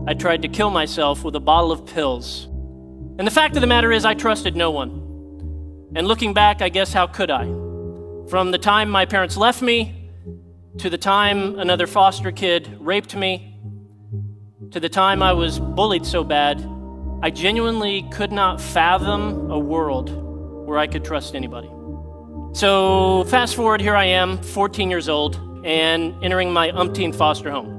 I tried to kill myself with a bottle of pills. And the fact of the matter is I trusted no one. And looking back, I guess how could I? From the time my parents left me, to the time another foster kid raped me, to the time I was bullied so bad, I genuinely could not fathom a world where I could trust anybody. So fast forward, here I am, 14 years old, and entering my umpteenth foster home.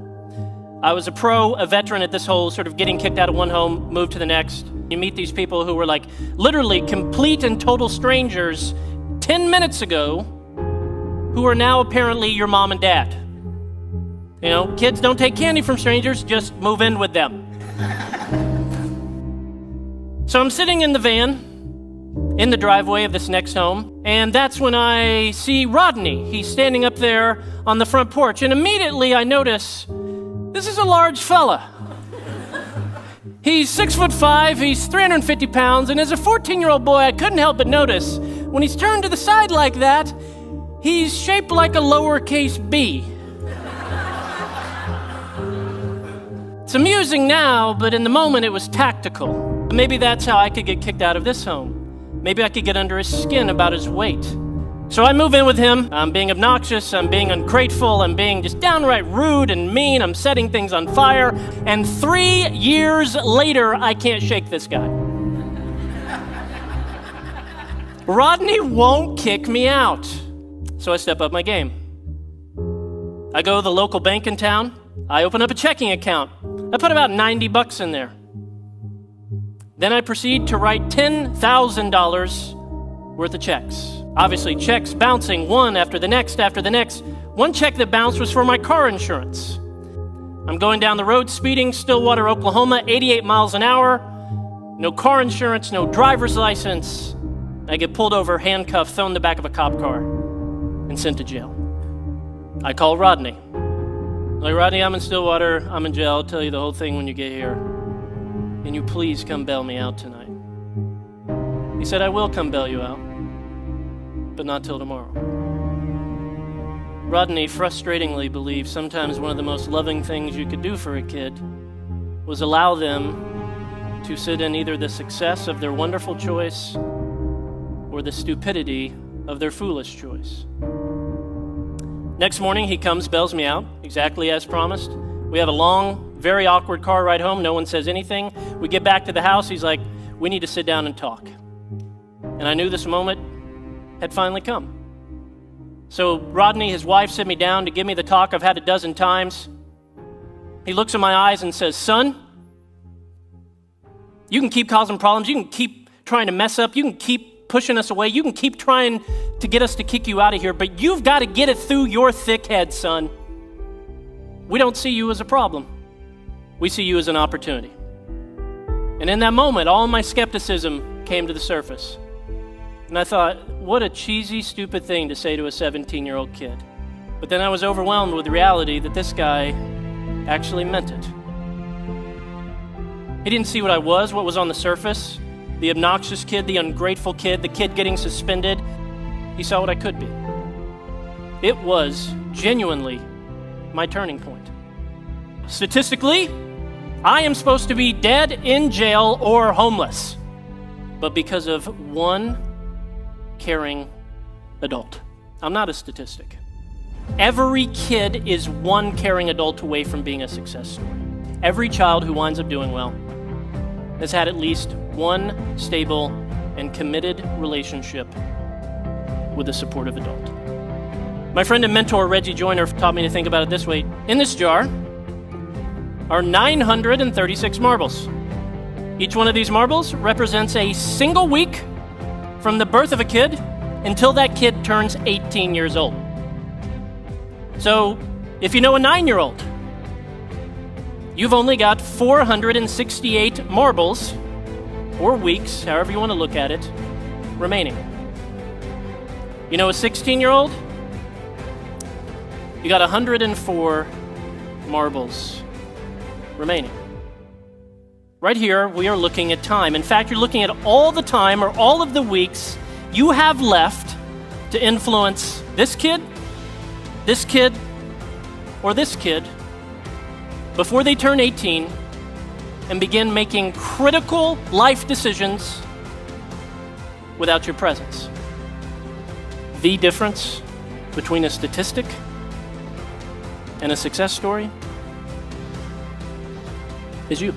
I was a veteran at this whole sort of getting kicked out of one home, moved to the next. You meet these people who were like literally complete and total strangers 10 minutes ago, who are now apparently your mom and dad. You know, kids don't take candy from strangers, just move in with them. So I'm sitting in the van, in the driveway of this next home, and that's when I see Rodney. He's standing up there on the front porch, and immediately I notice, this is a large fella. He's 6'5", he's 350 pounds, and as a 14-year-old boy, I couldn't help but notice, when he's turned to the side like that, he's shaped like a lowercase b. It's amusing now, but in the moment it was tactical. Maybe that's how I could get kicked out of this home. Maybe I could get under his skin about his weight. So I move in with him. I'm being obnoxious, I'm being ungrateful, I'm being just downright rude and mean, I'm setting things on fire, and 3 years later, I can't shake this guy. Rodney won't kick me out. So I step up my game. I go to the local bank in town, I open up a checking account. I put about $90 in there. Then I proceed to write $10,000 worth of checks. Obviously, checks bouncing one after the next after the next. One check that bounced was for my car insurance. I'm going down the road speeding, Stillwater, Oklahoma, 88 miles an hour. No car insurance, no driver's license. I get pulled over, handcuffed, thrown in the back of a cop car, and sent to jail. I call Rodney. Like, Rodney, I'm in Stillwater, I'm in jail, I'll tell you the whole thing when you get here. Can you please come bail me out tonight? He said, I will come bail you out, but not till tomorrow. Rodney frustratingly believed sometimes one of the most loving things you could do for a kid was allow them to sit in either the success of their wonderful choice or the stupidity of their foolish choice. Next morning, he comes, bails me out, exactly as promised. We have a long, very awkward car ride home. No one says anything. We get back to the house. He's like, we need to sit down and talk. And I knew this moment had finally come. So Rodney, his wife, sit me down to give me the talk I've had a dozen times. He looks in my eyes and says, son, you can keep causing problems. You can keep trying to mess up. You can keep pushing us away. You can keep trying to get us to kick you out of here, but you've got to get it through your thick head, son. We don't see you as a problem. We see you as an opportunity. And in that moment, all my skepticism came to the surface. And I thought, what a cheesy, stupid thing to say to a 17-year-old kid. But then I was overwhelmed with the reality that this guy actually meant it. He didn't see what I was, what was on the surface, the obnoxious kid, the ungrateful kid, the kid getting suspended. He saw what I could be. It was genuinely my turning point. Statistically, I am supposed to be dead, in jail, or homeless, but because of one caring adult. I'm not a statistic. Every kid is one caring adult away from being a success story. Every child who winds up doing well has had at least one stable and committed relationship with a supportive adult. My friend and mentor, Reggie Joyner, taught me to think about it this way. In this jar are 936 marbles. Each one of these marbles represents a single week from the birth of a kid until that kid turns 18 years old. So, if you know a 9-year-old, you've only got 468 marbles, or weeks, however you want to look at it, remaining. You know a 16-year-old? You got 104 marbles remaining. Right here, we are looking at time. In fact, you're looking at all the time or all of the weeks you have left to influence this kid, or this kid before they turn 18 and begin making critical life decisions without your presence. The difference between a statistic and a success story is you.